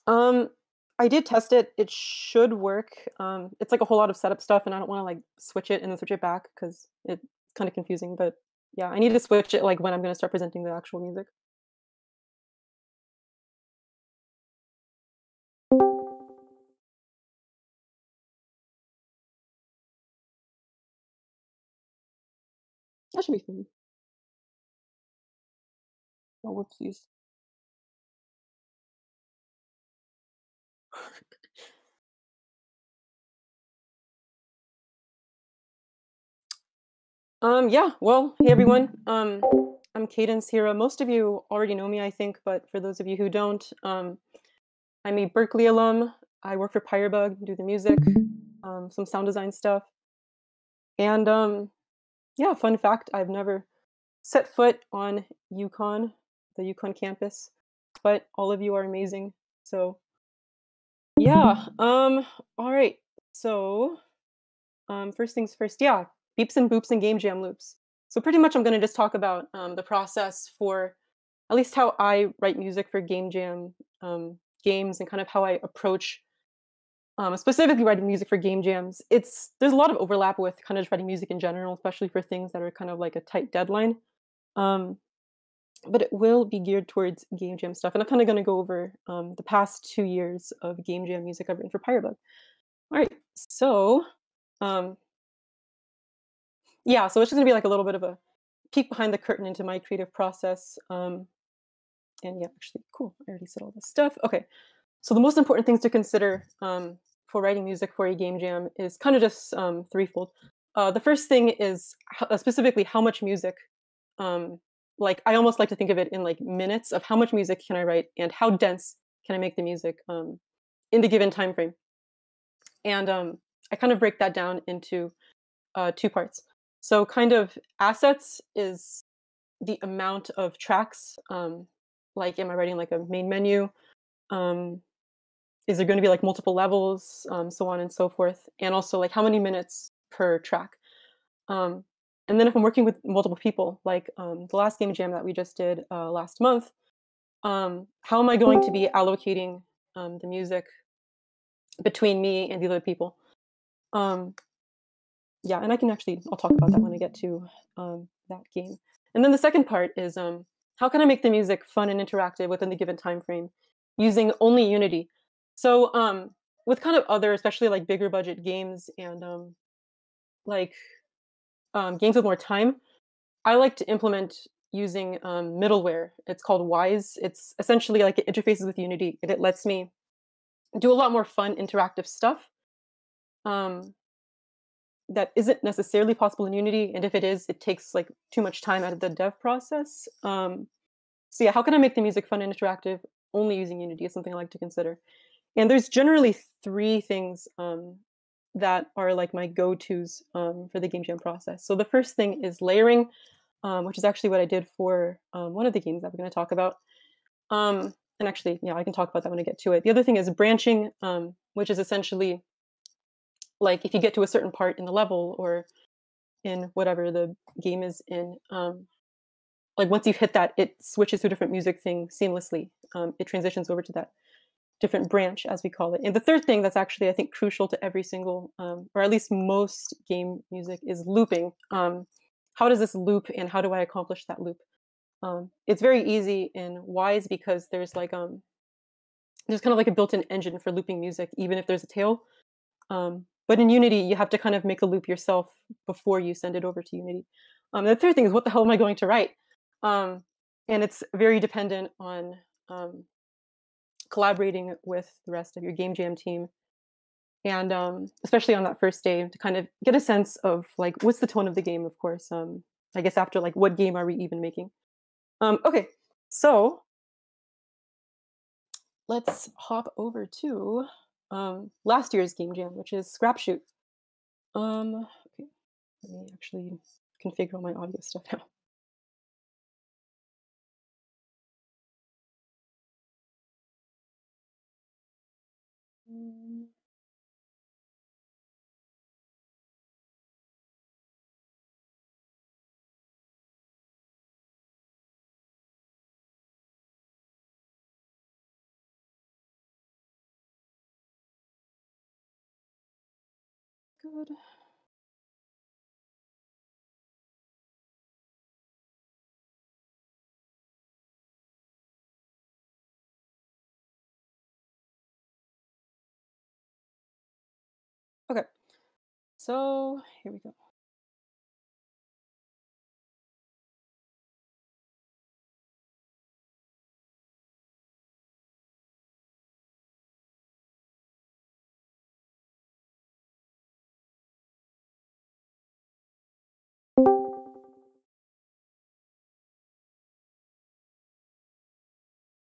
Um, I did test it. It should work. It's like a whole lot of setup stuff, and I don't wanna, like, switch it and then switch it back because it's kinda confusing, but yeah, I need to switch it, like, when I'm gonna start presenting the actual music. That should be fun. Oh, whoopsies. Yeah, well, hey, everyone. I'm Cadence Hira. Most of you already know me, I think, but for those of you who don't, I'm a Berkeley alum. I work for Pyrebug, do the music, some sound design stuff, and, yeah, fun fact, I've never set foot on UConn, the UConn campus, but all of you are amazing. So, yeah, all right. So, first things first, yeah, beeps and boops and game jam loops. So pretty much I'm going to just talk about the process for at least how I write music for game jam games and kind of how I approach specifically writing music for game jams. There's a lot of overlap with kind of just writing music in general, especially for things that are kind of like a tight deadline. Um, but it will be geared towards game jam stuff, and I'm kind of going to go over the past 2 years of game jam music I've written for Pyrebug. All right, so um, yeah, so it's just gonna be like a little bit of a peek behind the curtain into my creative process. And yeah, actually, cool. I already said all this stuff. Okay, so the most important things to consider for writing music for a game jam is kind of just threefold. The first thing is specifically how much music. Um, like I almost like to think of it in like minutes of how much music can I write and how dense can I make the music in the given time frame. And I kind of break that down into two parts. So, kind of assets is the amount of tracks. Like, am I writing like a main menu? Um, is there going to be like multiple levels, so on and so forth? And also, like, how many minutes per track? Um, and then if I'm working with multiple people, like the last game jam that we just did last month, how am I going to be allocating the music between me and the other people? Um, Yeah, and I'll talk about that when I get to, that game. And then the second part is, how can I make the music fun and interactive within the given time frame using only Unity? So, with kind of other, especially like bigger budget games and, like, games with more time, I like to implement using, middleware. It's called Wise. It's essentially like it interfaces with Unity, and it lets me do a lot more fun interactive stuff. Um that isn't necessarily possible in Unity, and if it is, it takes, like, too much time out of the dev process. So yeah, how can I make the music fun and interactive only using Unity is something I like to consider. And there's generally 3 things, that are, like, my go-tos, for the game jam process. So the first thing is layering, which is actually what I did for, one of the games that we're gonna talk about. And actually, yeah, I can talk about that when I get to it. The other thing is branching, which is essentially, like, if you get to a certain part in the level or in whatever the game is in. Like once you've hit that, it switches to a different music thing seamlessly. It transitions over to that different branch, as we call it. And the third thing that's actually, I think, crucial to every single, or at least most game music, is looping. How does this loop, and how do I accomplish that loop? It's very easy in Wise because there's kind of like a built-in engine for looping music, even if there's a tail. But in Unity, you have to kind of make a loop yourself before you send it over to Unity. The third thing is, what the hell am I going to write? Um, and it's very dependent on um, collaborating with the rest of your game jam team, and especially on that first day, to kind of get a sense of like what's the tone of the game. Of course, I guess after like what game are we even making? Okay, so let's hop over to last year's game jam, which is Scrap Shoot. Okay, let me actually configure all my audio stuff now. Mm, good. Okay, so here we go.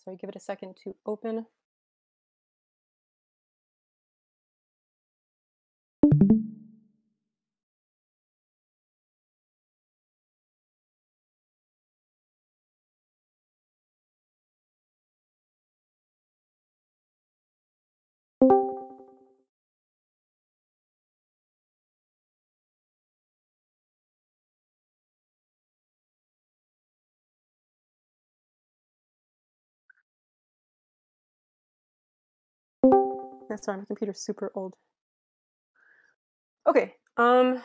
Sorry, give it a second to open. Yeah, sorry, my computer's super old. Okay, Josh,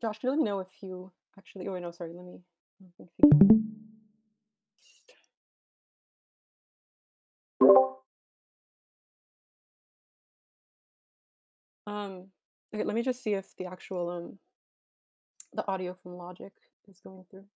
can you let me know if you actually? Oh, wait, no, sorry. Let me configure. Um, okay, let me just see if the actual the audio from Logic is going through.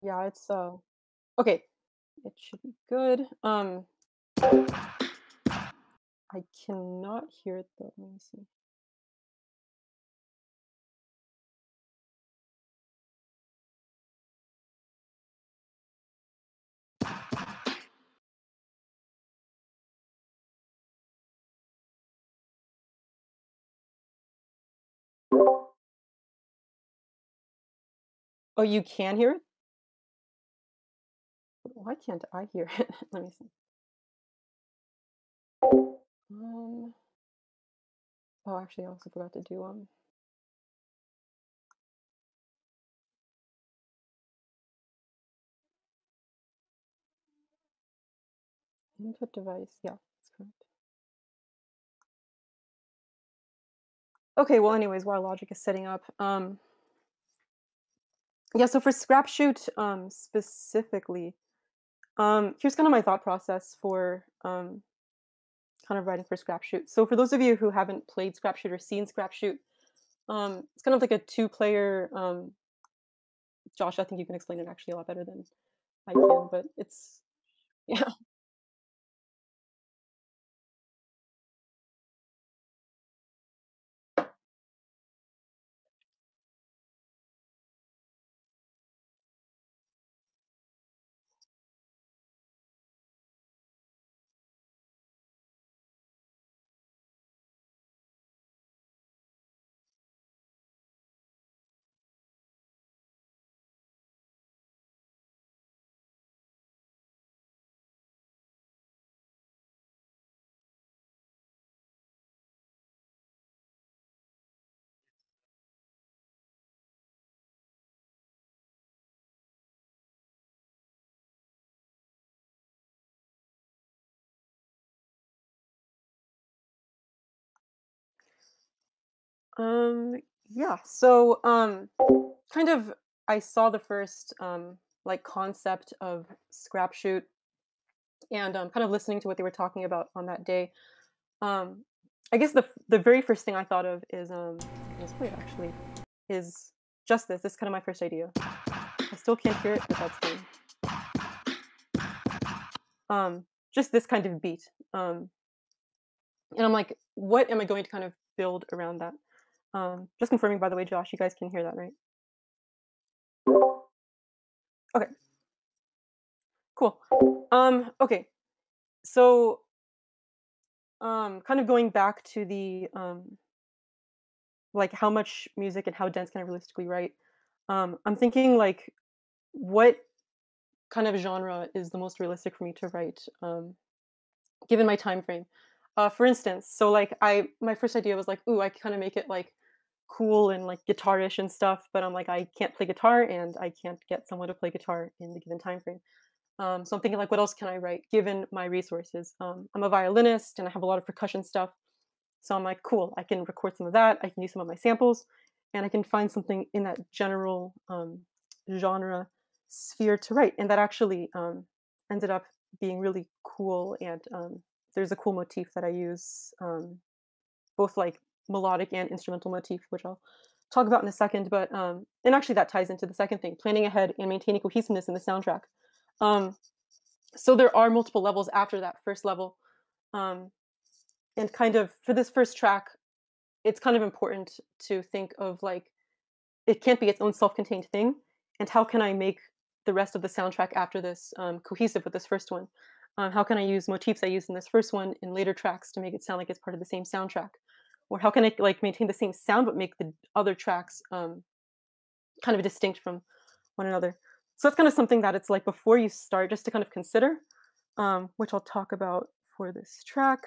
Yeah, it's okay. It should be good. I cannot hear it though. Let me see. Oh, you can hear it? Why can't I hear it? Let me see. Um, oh, actually, I also forgot to do input device. Yeah, that's correct. Okay, well, anyways, while Logic is setting up, yeah, so for Scrap Shoot, specifically, here's kind of my thought process for kind of writing for Scrap Shoot. So for those of you who haven't played Scrap Shoot or seen Scrap Shoot, it's kind of like a two-player. Josh, I think you can explain it actually a lot better than I can, but it's yeah. Um, yeah. So kind of I saw the first like concept of Scrap Shoot and kind of listening to what they were talking about on that day. Um, I guess the very first thing I thought of is let's play it actually is just this. This is kind of my first idea. I still can't hear it, but that's fine. Just this kind of beat. And I'm like, what am I going to kind of build around that? Just confirming, by the way, Josh, you guys can hear that, right? Okay, cool. Okay, so kind of going back to the like how much music and how dense can I realistically write? I'm thinking like what kind of genre is the most realistic for me to write, given my time frame. For instance, so like my first idea was like, ooh, I kind of make it like cool and like guitarish and stuff, but I'm like, I can't play guitar and I can't get someone to play guitar in the given time frame. So I'm thinking like, what else can I write given my resources? I'm a violinist and I have a lot of percussion stuff. So I'm like, cool, I can record some of that. I can use some of my samples, and I can find something in that general genre sphere to write. And that actually ended up being really cool. And there's a cool motif that I use, both like melodic and instrumental motif, which I'll talk about in a second. But and actually, that ties into the second thing: planning ahead and maintaining cohesiveness in the soundtrack. Um, so there are multiple levels after that first level. Um, and kind of for this first track, it's kind of important to think of like it can't be its own self-contained thing, and how can I make the rest of the soundtrack after this cohesive with this first one? How can I use motifs I used in this first one in later tracks to make it sound like it's part of the same soundtrack? Or how can I like maintain the same sound but make the other tracks kind of distinct from one another? So that's kind of something that it's like before you start, just to kind of consider, which I'll talk about for this track.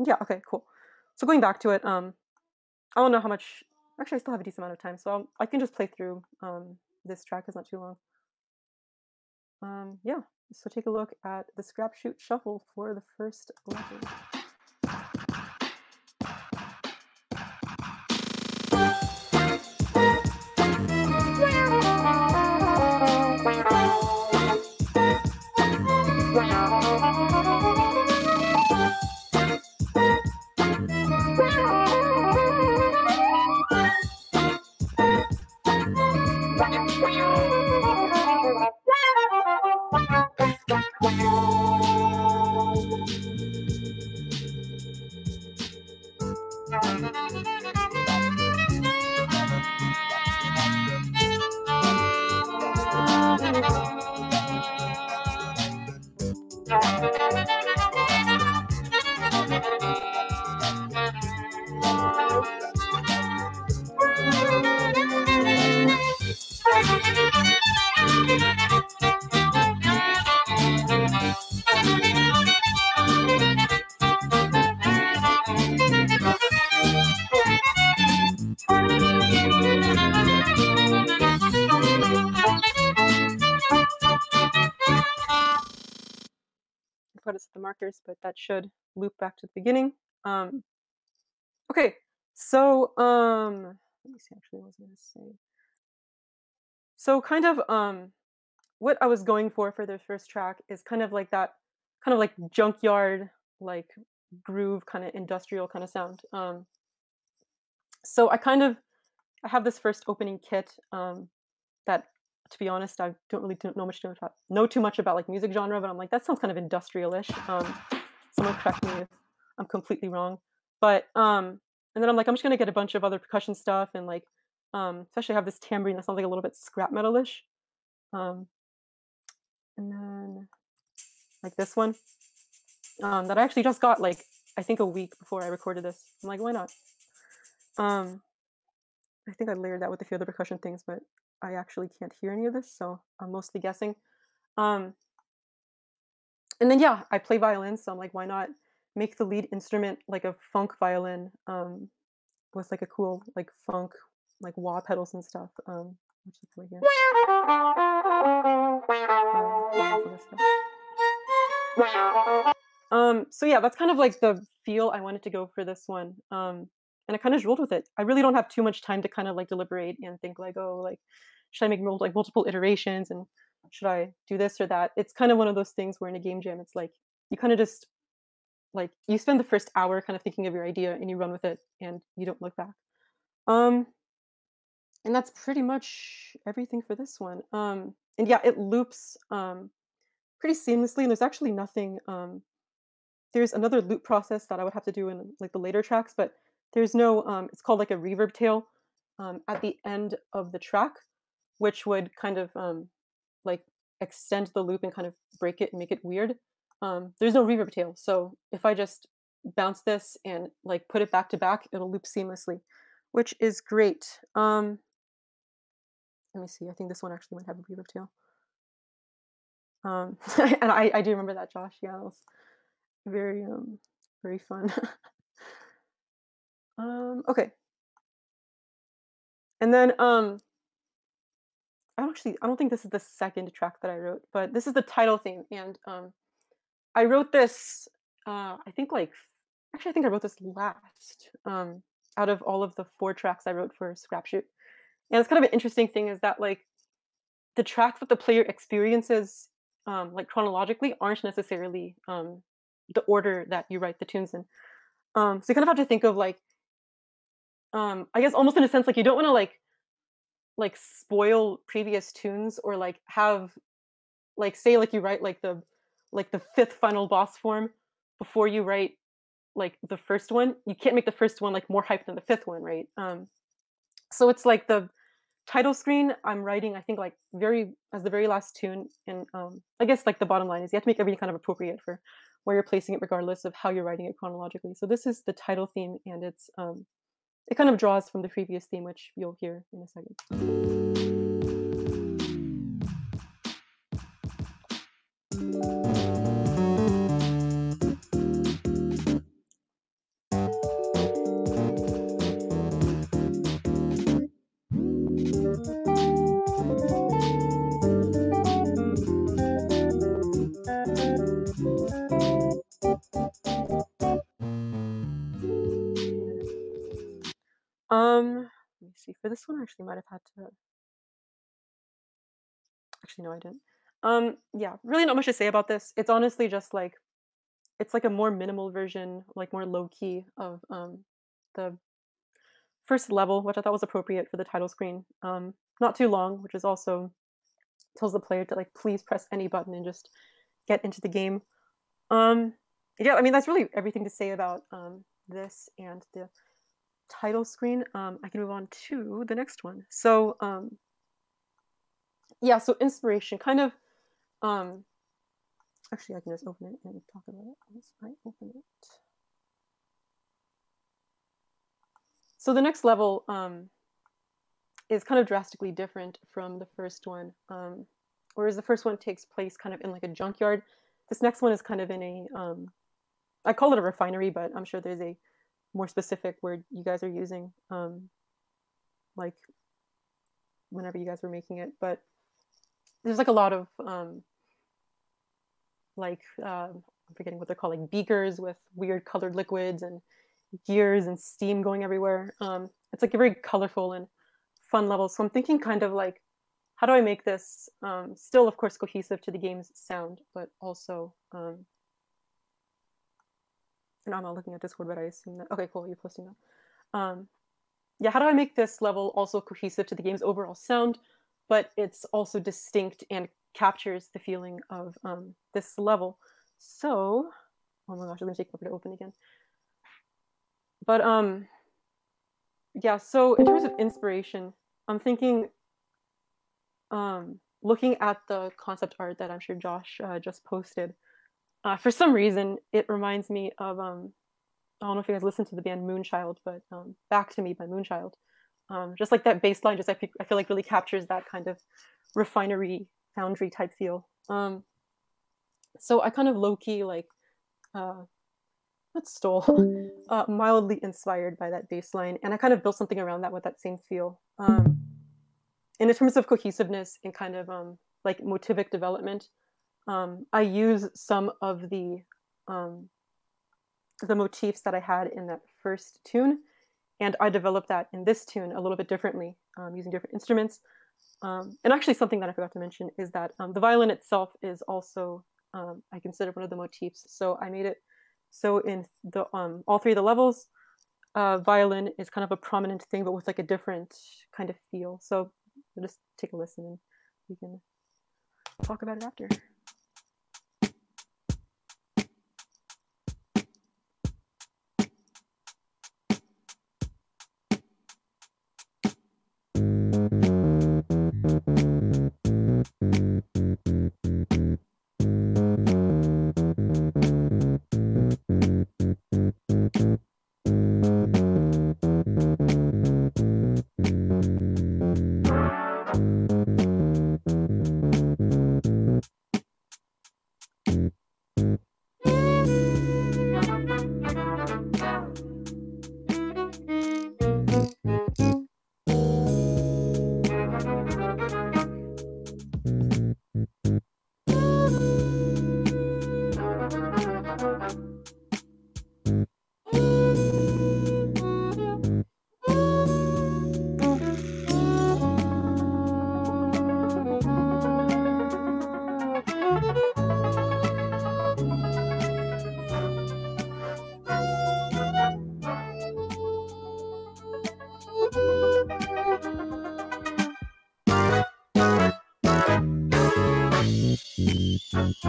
Yeah, okay, cool. So going back to it, I don't know how much. Actually, I still have a decent amount of time, so I can just play through this track. It's not too long. Yeah. So take a look at the scrap shoot shuffle for the first level. Put us at the markers, but that should loop back to the beginning. Um, okay, so let me see. Actually, what was I going to say? So kind of what I was going for the first track is kind of like that, kind of like junkyard, like groove, kind of industrial kind of sound. So I have this first opening kit that, to be honest, I don't really know too much about like music genre, but I'm like that sounds kind of industrial-ish. Someone correct me if I'm completely wrong, but and then I'm like I'm just gonna get a bunch of other percussion stuff and like especially have this tambourine that sounds like a little bit scrap metal-ish. Um, and then like this one that I actually just got like I think a week before I recorded this. I'm like, why not? Um, I think I layered that with a few other percussion things, but I actually can't hear any of this, so I'm mostly guessing. Um, and then yeah, I play violin, so I'm like, why not make the lead instrument like a funk violin with like a cool like funk like wah pedals and stuff. Which is right here. So yeah, that's kind of like the feel I wanted to go for this one. And I kind of rolled with it. I really don't have too much time to kind of like deliberate and think like, oh, like should I make like multiple iterations and should I do this or that? It's kind of one of those things where in a game jam, it's like you kind of just like you spend the first hour kind of thinking of your idea and you run with it and you don't look back. Um, and that's pretty much everything for this one. And yeah, it loops pretty seamlessly, and there's actually nothing. There's another loop process that I would have to do in like the later tracks, but there's no. It's called like a reverb tail at the end of the track, which would kind of like extend the loop and kind of break it and make it weird. There's no reverb tail, so if I just bounce this and like put it back to back, it'll loop seamlessly, which is great. Let me see. I think this one actually might have a reverb tail. And I do remember that, Josh. Yeah, that was very very fun. Okay. And then I don't think this is the second track that I wrote, but this is the title theme. And I wrote this I think like actually I think I wrote this last out of all of the 4 tracks I wrote for Scrapshoot. And it's kind of an interesting thing is that like the tracks that the player experiences like chronologically aren't necessarily the order that you write the tunes in. So you kind of have to think of like I guess almost in a sense like you don't want to like spoil previous tunes or like have like say like you write like the fifth final boss form before you write like the first one. You can't make the first one like more hype than the fifth one, right? So it's like the title screen I'm writing I think like very as the very last tune, and I guess like the bottom line is you have to make everything kind of appropriate for where you're placing it regardless of how you're writing it chronologically. So this is the title theme, and it's it kind of draws from the previous theme, which you'll hear in a second. Let me see. For this one, I actually might have had to. Actually, no, I didn't. Yeah, really not much to say about this. It's honestly just like it's like a more minimal version, like more low key of the first level, which I thought was appropriate for the title screen. Not too long, which is also tells the player to like please press any button and just get into the game. Yeah, I mean that's really everything to say about this and the title screen. I can move on to the next one. So yeah, so inspiration kind of actually I can just open it and talk about it once I open it. So the next level is kind of drastically different from the first one. Whereas the first one takes place kind of in like a junkyard, this next one is kind of in a I call it a refinery, but I'm sure there's a more specific word you guys are using like whenever you guys were making it. But there's like a lot of like I'm forgetting what they're called, like beakers with weird colored liquids and gears and steam going everywhere. It's like a very colorful and fun level. So I'm thinking kind of like, how do I make this still, of course, cohesive to the game's sound, but also, and I'm not looking at Discord, but I assume that, okay, cool, you're posting that. Yeah, how do I make this level also cohesive to the game's overall sound, but it's also distinct and captures the feeling of this level? So, oh my gosh, it's gonna take forever to open again. But yeah, so in terms of inspiration, I'm thinking looking at the concept art that I'm sure Josh just posted. For some reason, it reminds me of I don't know if you guys listen to the band Moonchild, but Back to Me by Moonchild. Just like that bass line, just I feel like really captures that kind of refinery, foundry type feel. So I kind of low-key like stole mildly inspired by that bass line, and I kind of built something around that with that same feel. And in terms of cohesiveness and kind of like motivic development, I use some of the motifs that I had in that first tune, and I developed that in this tune a little bit differently, using different instruments. And actually something that I forgot to mention is that the violin itself is also, I consider one of the motifs. So I made it so in the all 3 of the levels, violin is kind of a prominent thing, but with like a different kind of feel. So we'll just take a listen and we can talk about it after.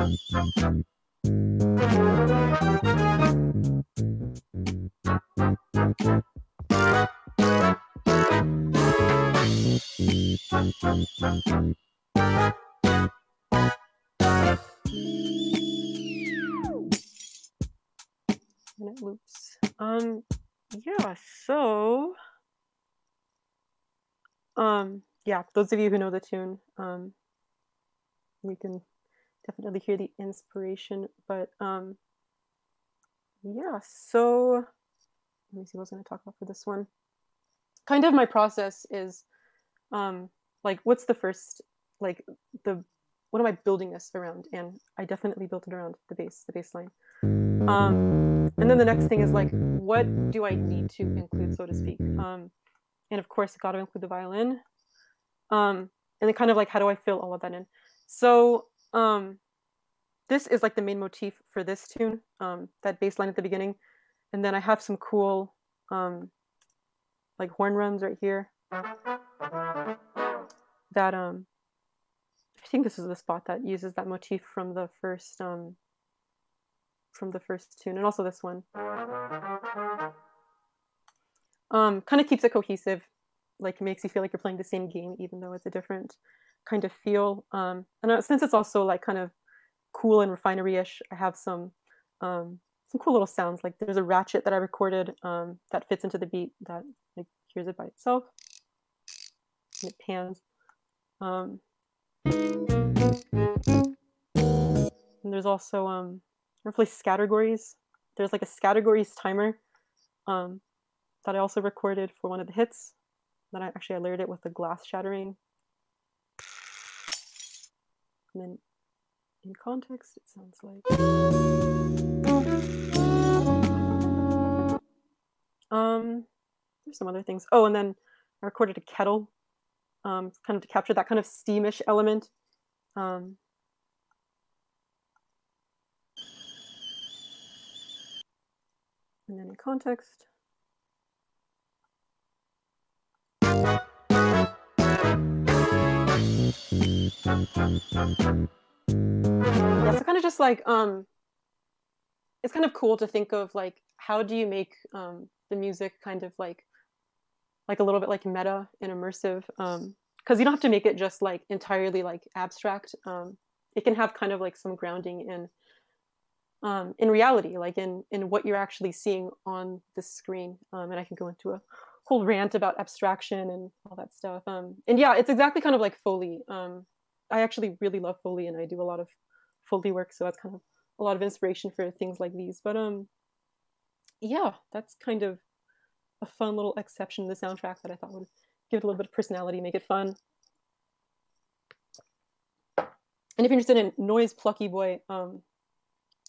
And it loops. Yeah, so yeah, those of you who know the tune, you can definitely hear the inspiration, but yeah, so let me see what I was going to talk about for this one. Kind of my process is like what's the first, like what am I building this around? And I definitely built it around the bass line. And then the next thing is like, what do I need to include, so to speak? And of course, got to include the violin. And then kind of like, how do I fill all of that in? So this is like the main motif for this tune, that bass line at the beginning. And then I have some cool like horn runs right here. That I think this is the spot that uses that motif from the first tune, and also this one. Kind of keeps it cohesive, like makes you feel like you're playing the same game, even though it's a different kind of feel. And since it's also like kind of cool and refinery-ish, I have some cool little sounds. Like there's a ratchet that I recorded that fits into the beat that like hears it by itself. And it pans. And there's also roughly categories. There's like a categories timer that I also recorded for one of the hits. Then I layered it with the glass shattering. And then in context, it sounds like. There's some other things. Oh, and then I recorded a kettle, kind of to capture that kind of steamish element. And then in context. Yeah, so kind of just like it's kind of cool to think of like how do you make the music kind of like a little bit like meta and immersive, because you don't have to make it just like entirely like abstract. It can have kind of like some grounding in reality, like in what you're actually seeing on the screen. And I can go into a whole rant about abstraction and all that stuff. And yeah, it's exactly kind of like Foley. I actually really love Foley, and I do a lot of Foley work, so that's kind of a lot of inspiration for things like these. But yeah, that's kind of a fun little exception to the soundtrack that I thought would give it a little bit of personality, make it fun. And if you're interested in Noise Plucky Boy,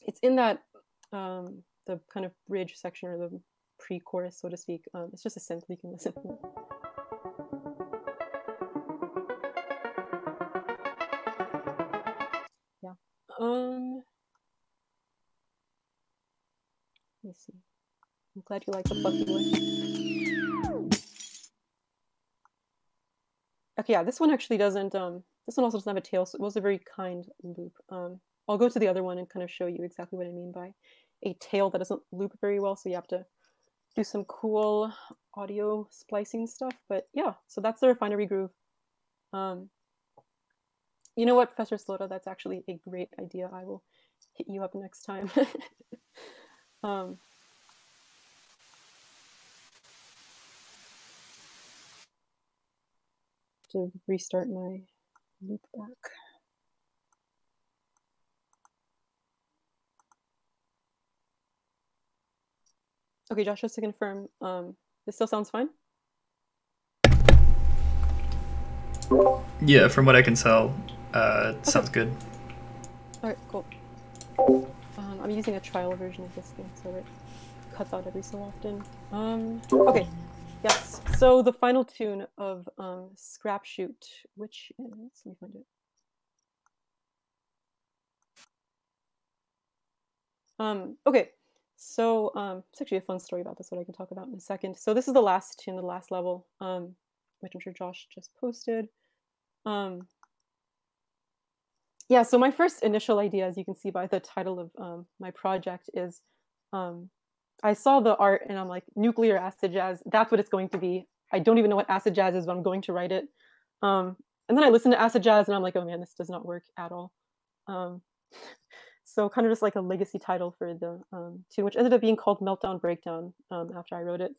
it's in that the kind of bridge section, or the pre-chorus, so to speak. It's just a synth you can listen to. Yeah. Let me see. I'm glad you like the Plucky Boy. Okay, yeah, this one actually doesn't. This one also doesn't have a tail, so it was a very kind loop. I'll go to the other one and kind of show you exactly what I mean by a tail that doesn't loop very well, so you have to do some cool audio splicing stuff. But yeah, so that's the refinery groove. You know what, Professor Slota, that's actually a great idea. I will hit you up next time. To restart my loop back. Okay, Josh, just to confirm, this still sounds fine? Yeah, from what I can tell, it sounds good. All right, cool. I'm using a trial version of this thing, so it cuts out every so often. Okay, yes. So the final tune of Scrap Shoot, which is, let me find it. Okay, so it's actually a fun story about this that I can talk about in a second. So this is the last tune, the last level, which I'm sure Josh just posted. Yeah, so my first initial idea, as you can see by the title of my project, is um, I saw the art and I'm like, nuclear acid jazz, that's what it's going to be. I don't even know what acid jazz is, but I'm going to write it. Um, and then I listened to acid jazz and I'm like, oh man, this does not work at all. Um, so kind of just like a legacy title for the tune, which ended up being called Meltdown Breakdown after I wrote it.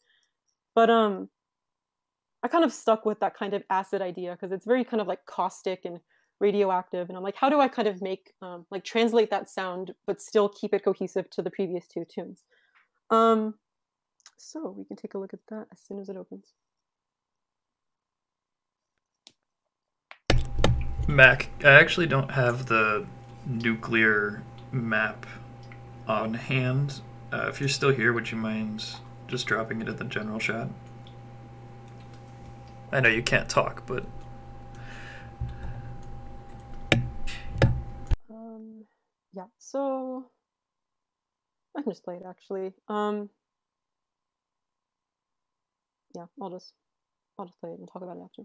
But I kind of stuck with that kind of acid idea because it's very kind of like caustic and radioactive. And I'm like, how do I kind of make like translate that sound but still keep it cohesive to the previous two tunes? Um, so we can take a look at that as soon as it opens. Mac, I actually don't have the nuclear map on hand. If you're still here, would you mind just dropping it in the general chat? I know you can't talk, but yeah, so I can just play it actually. Yeah, I'll just play it and talk about it after.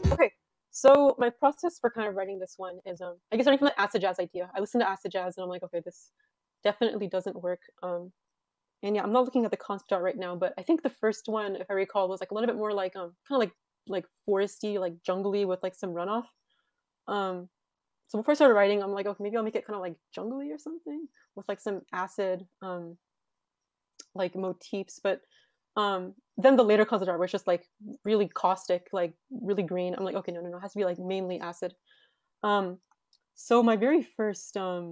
Okay, so my process for kind of writing this one is, I guess starting from the acid jazz idea. I listened to acid jazz and I'm like, okay, this definitely doesn't work. And yeah, I'm not looking at the concept art right now, but I think the first one, if I recall, was like a little bit more like kind of like foresty, like jungly with like some runoff. Um, so before I started writing, I'm like, okay, maybe I'll make it kind of like jungly or something with like some acid like motifs. But then the later concept art was just like really caustic, like really green. I'm like, okay, no, no, no, it has to be like mainly acid. Um, so my very first let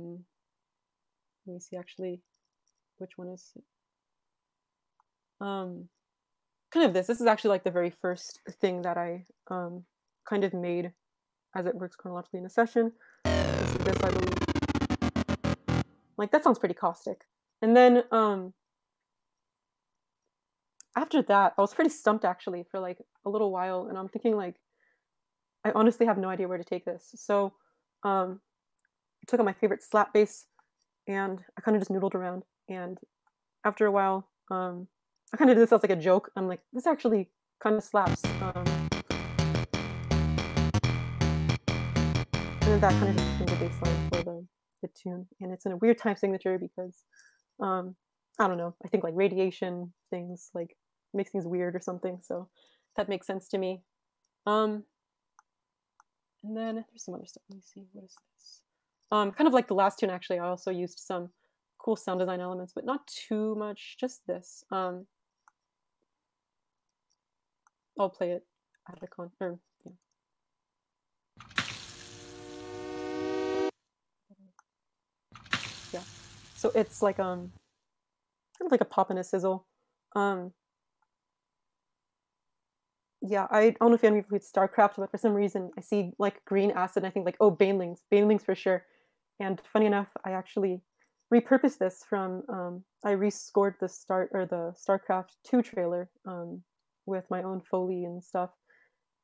me see actually which one is it? Kind of this is actually like the very first thing that I kind of made as it works chronologically in a session. This I believe. Like that sounds pretty caustic. And then after that, I was pretty stumped actually for like a little while, and I'm thinking like I honestly have no idea where to take this. So I took out my favorite slap bass and I kind of just noodled around. And after a while, I kind of did this as like a joke. I'm like, this actually kind of slaps. And then that kind of just became the bass line for the tune. And it's in a weird time signature because I don't know. I think like radiation things like makes things weird or something. So that makes sense to me. And then there's some other stuff. Let me see. What is this? Kind of like the last tune, actually, I also used some cool sound design elements, but not too much, just this. I'll play it add a con or yeah. Yeah. So it's like kind of like a pop and a sizzle. Um yeah, I don't know if any of you played StarCraft, but for some reason I see like green acid and I think like, oh, Banelings, Banelings for sure. And funny enough, I actually repurposed this from I rescored the start or the StarCraft 2 trailer with my own Foley and stuff.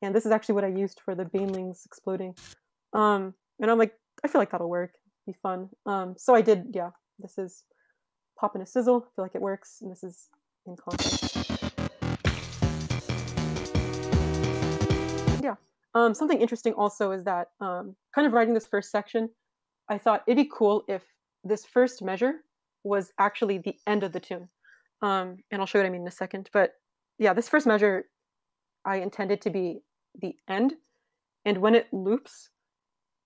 And this is actually what I used for the Banelings exploding. And I'm like, I feel like that'll work, be fun. So I did, yeah. This is pop and a sizzle. I feel like it works, and this is in context. Yeah. Something interesting also is that kind of writing this first section, I thought it'd be cool if this first measure was actually the end of the tune. And I'll show you what I mean in a second. But yeah, this first measure I intended to be the end. And when it loops,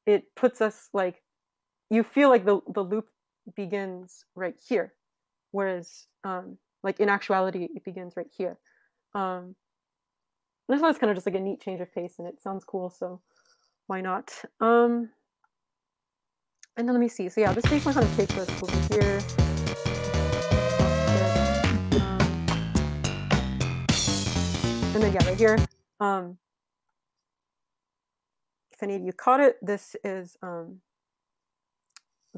it puts us like, you feel like the loop begins right here. Whereas like in actuality, it begins right here. And I thought it's kind of just like a neat change of pace and it sounds cool, so why not? And then let me see. So yeah, this bass line kind of takes us over here. And then yeah, right here. If any of you caught it, this is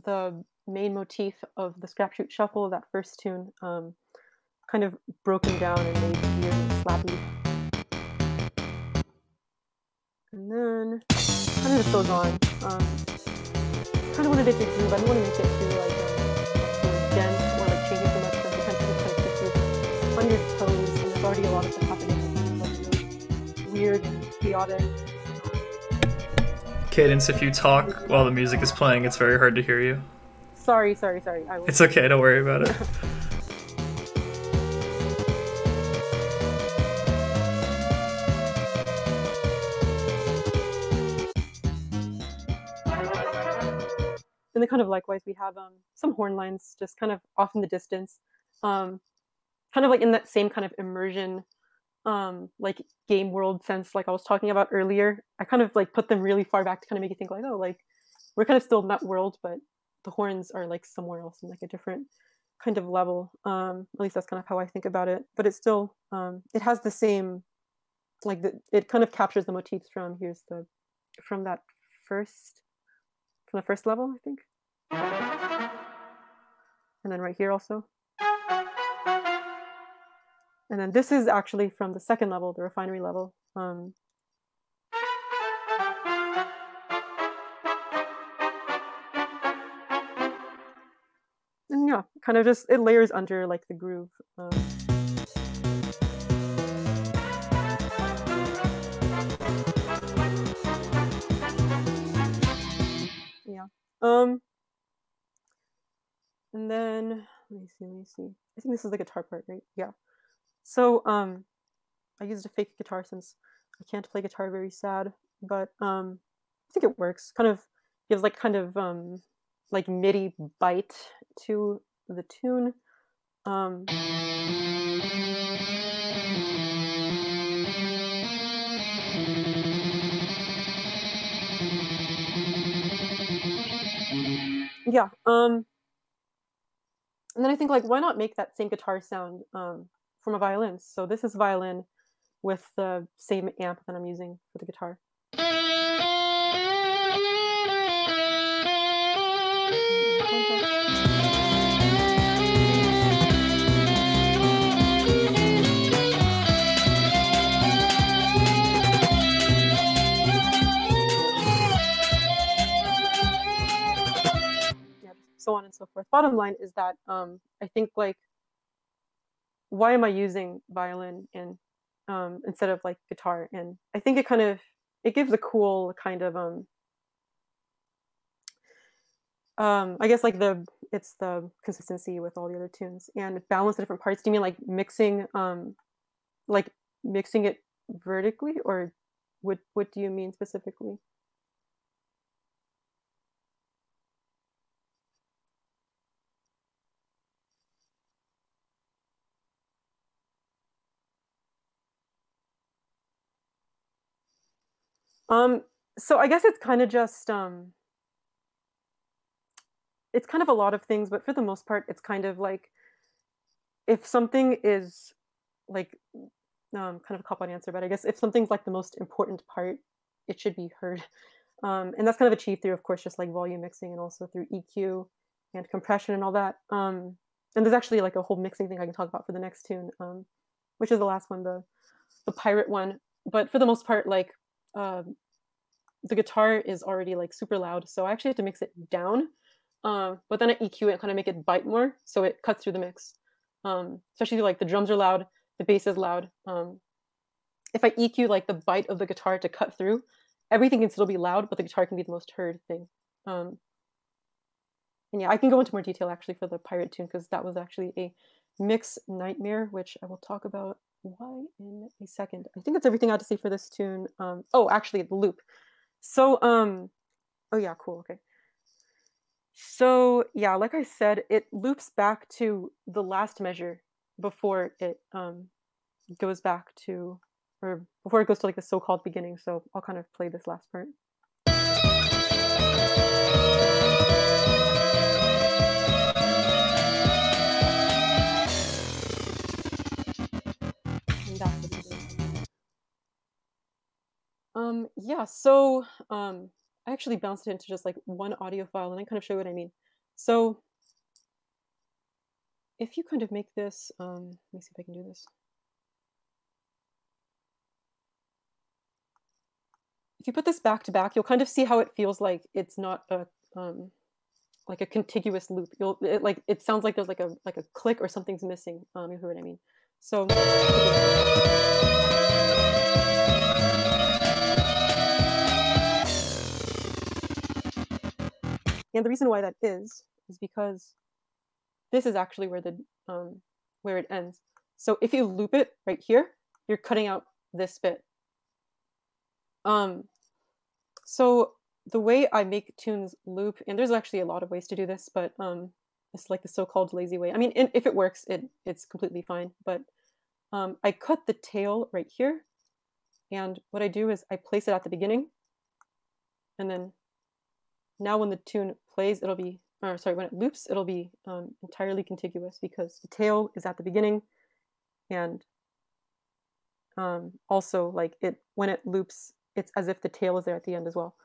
the main motif of the Scrap Shoot Shuffle, that first tune, kind of broken down and made weird and slappy. And then kind of just goes on. Kind of wanted it to groove. I didn't want to make it too like too dense or like changing too much, but sometimes it kind of keeps you on your toes. And there's already a lot of stuff happening, like really weird and chaotic. Cadence, if you talk while the music is playing, it's very hard to hear you. Sorry. It's okay, don't worry about it. And then kind of likewise, we have some horn lines just kind of off in the distance, kind of like in that same kind of immersion, like game world sense, like I was talking about earlier. I kind of like put them really far back to kind of make you think like, oh, like we're kind of still in that world, but the horns are like somewhere else in like a different kind of level. At least that's kind of how I think about it. But it's still, it has the same, like it kind of captures the motifs from from the first level, I think. And then right here also. And then this is actually from the second level, the refinery level. And yeah, kind of just, it layers under like the groove. Yeah. And then let me see. I think this is the guitar part, right? Yeah. So I used a fake guitar since I can't play guitar very sad, but I think it works. Kind of gives like kind of like MIDI bite to the tune. Yeah. And then I think like, why not make that same guitar sound from a violin? So this is violin with the same amp that I'm using for the guitar. So on and so forth. Bottom line is that I think like, why am I using violin and instead of like guitar? And I think it gives a cool kind of I guess like it's the consistency with all the other tunes and balance the different parts. Do you mean like mixing it vertically, or what do you mean specifically? So I guess it's kind of just it's kind of a lot of things, but for the most part, it's kind of like if something is like kind of a cop-out answer, but I guess if something's like the most important part, it should be heard. And that's kind of achieved through, of course, just like volume mixing and also through EQ and compression and all that. And there's actually like a whole mixing thing I can talk about for the next tune, which is the last one, the pirate one. But for the most part, like the guitar is already like super loud, so I actually have to mix it down. But then I EQ it and kind of make it bite more, so it cuts through the mix. Especially like the drums are loud, the bass is loud. If I EQ like the bite of the guitar to cut through, everything can still be loud, but the guitar can be the most heard thing. And yeah, I can go into more detail actually for the pirate tune because that was actually a mix nightmare, which I will talk about why in a second. I think that's everything I had to say for this tune. Oh, actually, the loop. So, oh yeah, cool. Okay. So yeah, like I said, it loops back to the last measure before it goes back to, or before it goes to like the so-called beginning. So I'll kind of play this last part. And that's the beginning. Yeah, so I actually bounced it into just like one audio file and I kind of show you what I mean. So if you kind of make this, let me see if I can do this. If you put this back to back, you'll kind of see how it feels like it's not a like a contiguous loop. It sounds like there's like a click or something's missing. You hear what I mean? So and the reason why that is because this is actually where it ends. So if you loop it right here, you're cutting out this bit. So the way I make tunes loop, and there's actually a lot of ways to do this, but it's like the so-called lazy way. I mean, if it works, it's completely fine. But I cut the tail right here, and what I do is I place it at the beginning, and then now when the tune plays, it'll be, or sorry, when it loops, it'll be entirely contiguous because the tail is at the beginning, and also like when it loops, it's as if the tail is there at the end as well.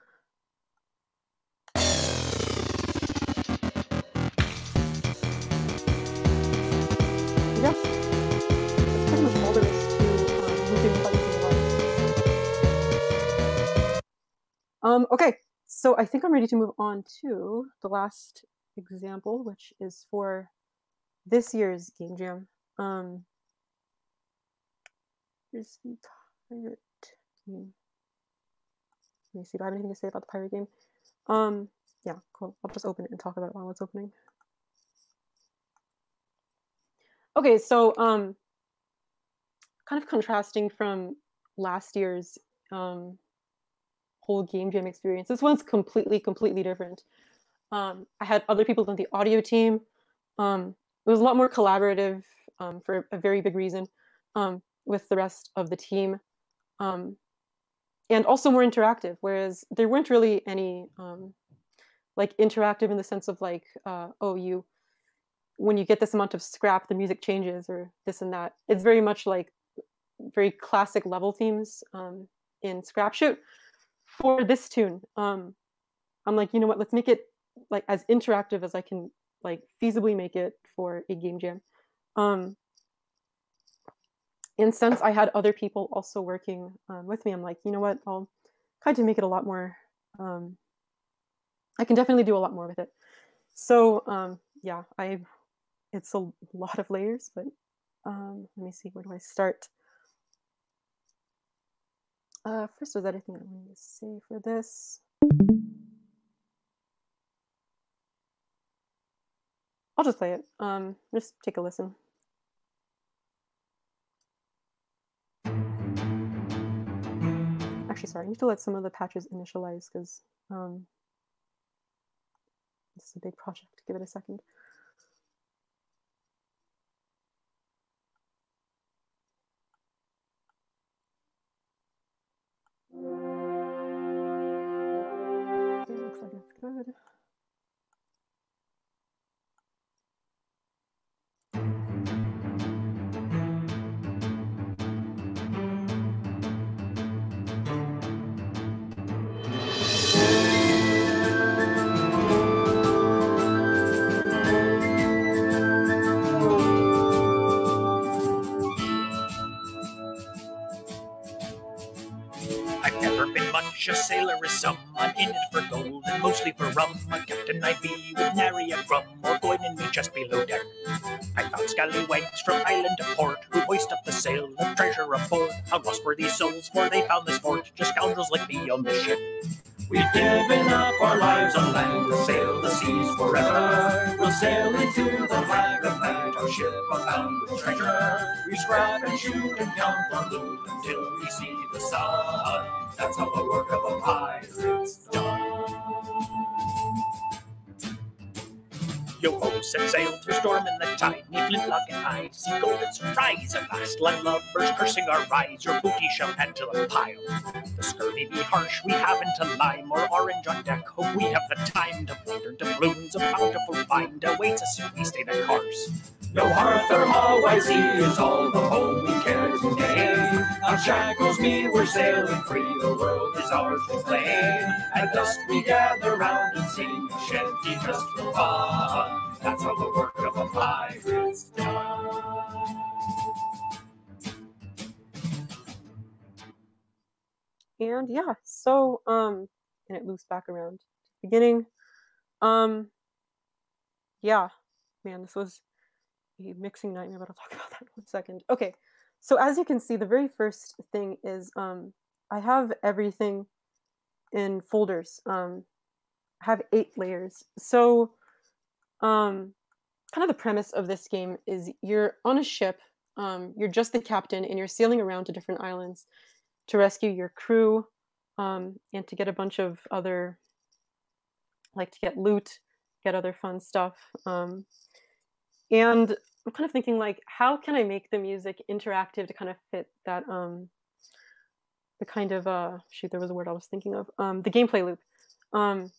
Yeah, that's pretty much all there is to looping without using the lights. Okay, so I think I'm ready to move on to the last example, which is for this year's Game Jam. Here's the pirate game. Let me see, do I have anything to say about the pirate game? Yeah, cool. I'll just open it and talk about it while it's opening. Okay, so kind of contrasting from last year's whole Game Jam experience. This one's completely different. I had other people on the audio team. It was a lot more collaborative for a very big reason with the rest of the team. And also more interactive, whereas there weren't really any like interactive in the sense of like, oh, when you get this amount of scrap, the music changes or this and that. It's very much like very classic level themes in Scrap Shoot. For this tune, I'm like, you know what, let's make it like as interactive as I can like feasibly make it for a Game Jam. And since I had other people also working with me, I'm like, you know what, I'll try to make it a lot more, I can definitely do a lot more with it. So yeah, it's a lot of layers, but let me see, where do I start? First, was anything I wanted to say for this? I'll just play it. Just take a listen. Actually, sorry, I need to let some of the patches initialize because this is a big project. Give it a second. god. I've never been much a sailor as some. I'm in it for gold and mostly for rum. A captain I be with nary a crumb, or going in me just below deck. I found scallywags from island to port, who hoist up the sail of treasure aboard. How lost were these souls, for they found this fort, just scoundrels like me on the ship. We've given up our lives on land to sail the seas forever. We'll sail into the flag and plant our ship abound with treasure. We scrap and shoot and count our loot until we see the sun. That's how the work of a pirate's done. Yo-ho set sail through storm and the tide, me flintlock and I see golden surprise. A vast landlubbers cursing our rise, your booty shall add to the pile. The scurvy be harsh, we haven't a lime or orange on deck. Hope we have the time to plunder doubloons, a bountiful find awaits us if we stay the course. No hearth or hallway sea is all the home we care today. Our shackles me, we're sailing free, the world is ours to claim. At dusk we gather round and sing a shanty just for fun. That's how the work of a pirate's done. And yeah, so and it loops back around to the beginning. Yeah, man, this was a mixing nightmare, but I'll talk about that in 1 second. Okay, so as you can see, the very first thing is I have everything in folders. I have 8 layers. So kind of the premise of this game is you're on a ship, you're just the captain, and you're sailing around to different islands to rescue your crew, and to get a bunch of other, like to get loot, get other fun stuff. And I'm kind of thinking, like, how can I make the music interactive to kind of fit that, the kind of, shoot, there was a word I was thinking of, the gameplay loop. And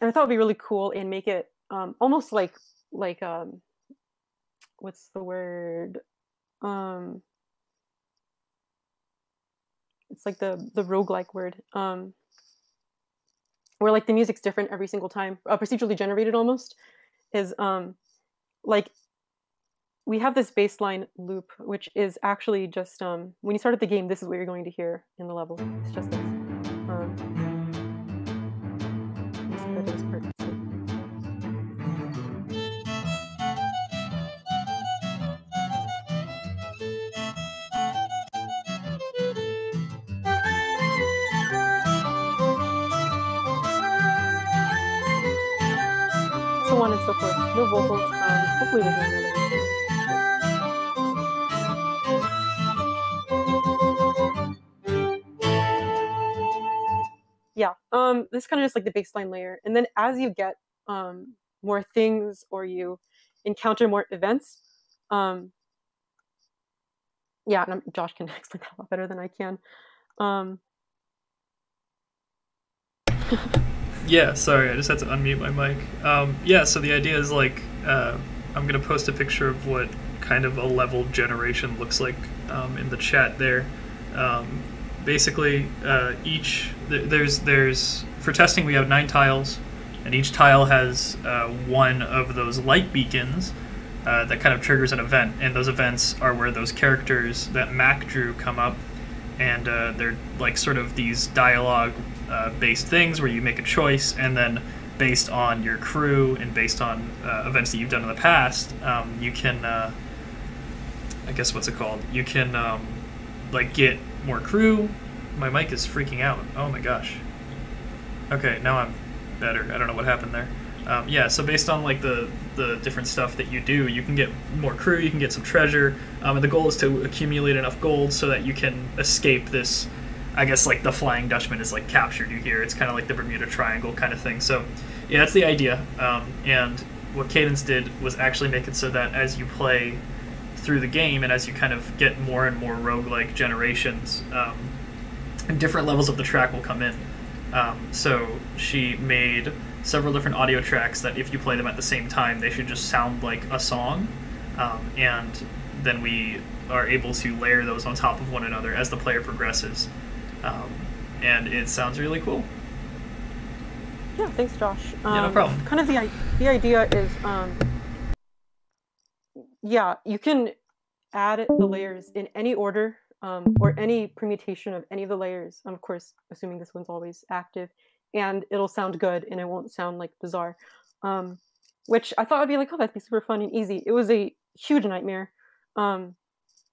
I thought it'd be really cool and make it almost like what's the word? It's like the roguelike word, where like the music's different every single time, procedurally generated almost, is like we have this baseline loop, which is actually just when you started the game, this is what you're going to hear in the level. It's just this. So on and so forth. No vocals. Hopefully there's another. Yeah. This is kind of just like the baseline layer, and then as you get more things or you encounter more events, yeah, and Josh can explain that a lot better than I can. Yeah, sorry, I just had to unmute my mic. Yeah, so the idea is like, I'm going to post a picture of what kind of a level generation looks like in the chat there. Basically, there's for testing we have 9 tiles, and each tile has one of those light beacons that kind of triggers an event, and those events are where those characters that Mac drew come up, and they're like sort of these dialogue based things where you make a choice, and then based on your crew and based on events that you've done in the past, you can I guess what's it called? You can like get more crew. My mic is freaking out. Oh my gosh. Okay, now I'm better. I don't know what happened there. Yeah, so based on like the different stuff that you do, you can get more crew, you can get some treasure, and the goal is to accumulate enough gold so that you can escape this. I guess like the Flying Dutchman is like captured you here. It's kind of like the Bermuda Triangle kind of thing. So yeah, that's the idea. And what Cadence did was actually make it so that as you play through the game and as you kind of get more and more roguelike generations, different levels of the track will come in. So she made several different audio tracks that if you play them at the same time, they should just sound like a song, and then we are able to layer those on top of one another as the player progresses, and it sounds really cool. Yeah, thanks, Josh. Yeah, no problem. Kind of the idea is, yeah, you can add the layers in any order, or any permutation of any of the layers. Of course, assuming this one's always active, and it'll sound good and it won't sound like bizarre. Which I thought would be like, oh, that'd be super fun and easy. It was a huge nightmare,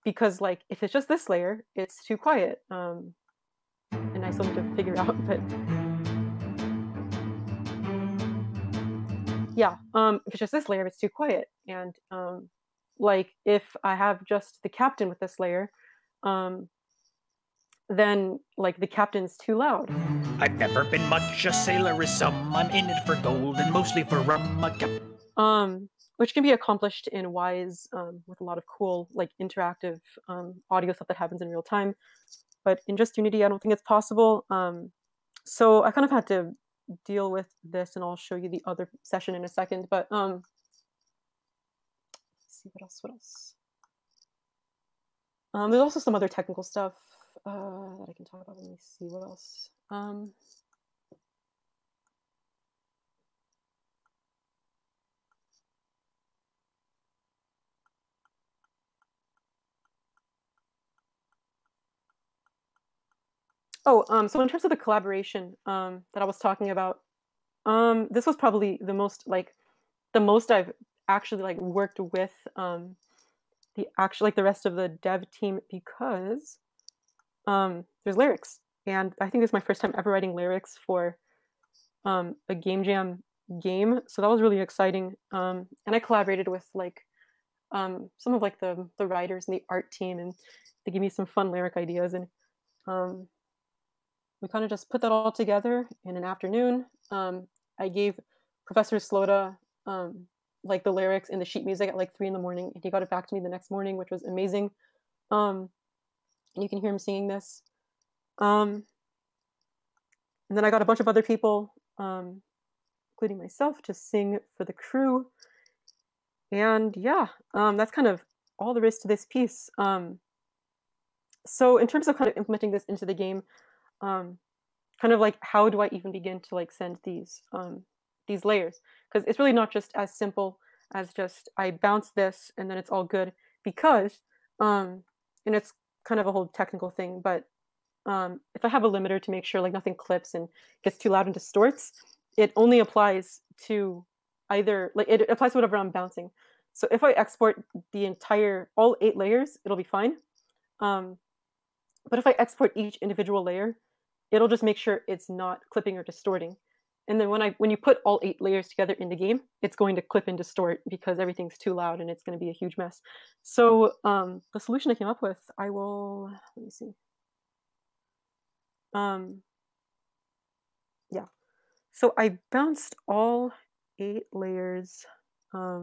because like if it's just this layer, it's too quiet, and I still need to figure it out. But yeah, if it's just this layer, it's too quiet, and like if I have just the captain with this layer, then like the captain's too loud. I've never been much a sailorism. I'm in it for gold and mostly for rum. Which can be accomplished in Wise, with a lot of cool like interactive audio stuff that happens in real time. But in just Unity, I don't think it's possible. So I kind of had to deal with this, and I'll show you the other session in a second. But let's see what else. There's also some other technical stuff that I can talk about. Let me see what else. So in terms of the collaboration that I was talking about, this was probably the most I've actually like worked with the rest of the dev team, because there's lyrics, and I think this is my first time ever writing lyrics for a game jam game, so that was really exciting. And I collaborated with like some of like the writers and the art team, and they gave me some fun lyric ideas, and we kind of just put that all together in an afternoon. I gave Professor Slota like the lyrics and the sheet music at like 3 a.m, and he got it back to me the next morning, which was amazing. And you can hear him singing this. And then I got a bunch of other people, including myself, to sing for the crew. And yeah, that's kind of all there is to this piece. So in terms of kind of implementing this into the game, kind of like how do I even begin to like send these layers? Because it's really not just as simple as just I bounce this and then it's all good, because and it's kind of a whole technical thing, but if I have a limiter to make sure like nothing clips and gets too loud and distorts, it only applies to either like it applies to whatever I'm bouncing. So if I export all 8 layers, it'll be fine. But if I export each individual layer, it'll just make sure it's not clipping or distorting. And then when you put all 8 layers together in the game, it's going to clip and distort because everything's too loud and it's going to be a huge mess. So the solution I came up with, let me see. Yeah. So I bounced all 8 layers. Yeah,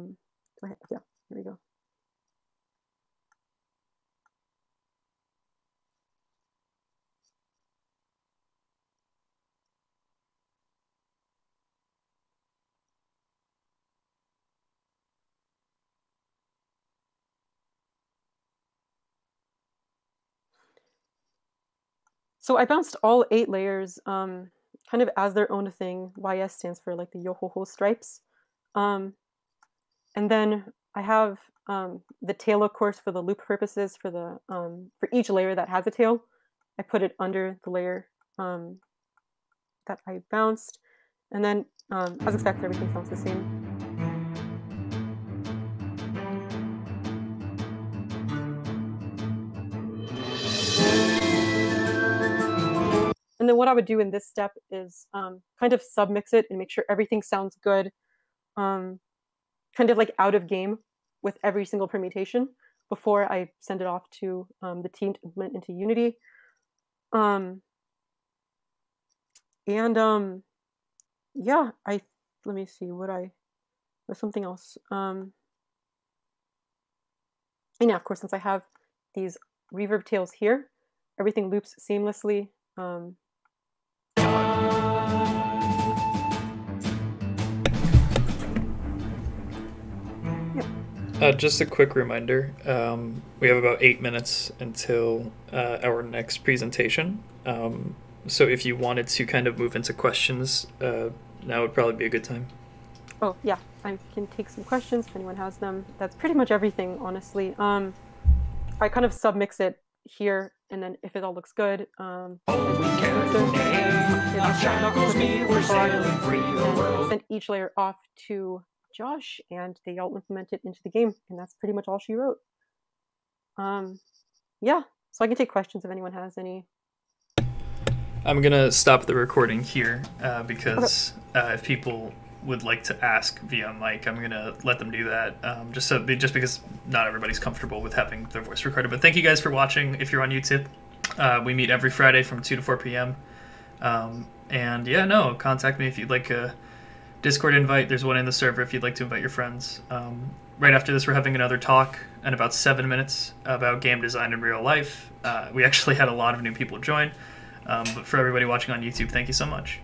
here we go. So I bounced all 8 layers kind of as their own thing. YS stands for like the yo-ho-ho stripes. And then I have the tail, of course, for the loop purposes, for each layer that has a tail. I put it under the layer that I bounced. And then, as expected, everything sounds the same. And then what I would do in this step is kind of submix it and make sure everything sounds good, kind of like out of game with every single permutation before I send it off to the team to implement into Unity. Yeah, let me see there's something else. And yeah, of course, since I have these reverb tails here, everything loops seamlessly. Just a quick reminder, we have about 8 minutes until our next presentation. So if you wanted to kind of move into questions, now would probably be a good time. Oh, yeah, I can take some questions if anyone has them. That's pretty much everything, honestly. I kind of submix it here, and then if it all looks good, send each layer off to Josh, and they all implement it into the game, and that's pretty much all she wrote. Yeah, so I can take questions if anyone has any. I'm gonna stop the recording here because if people would like to ask via mic, I'm gonna let them do that. Just because not everybody's comfortable with having their voice recorded. But thank you guys for watching. If you're on YouTube, we meet every Friday from 2 to 4 p.m. And yeah, no, contact me if you'd like a Discord invite. There's one in the server if you'd like to invite your friends. Right after this, we're having another talk in about 7 minutes about game design in real life. We actually had a lot of new people join. But for everybody watching on YouTube, thank you so much.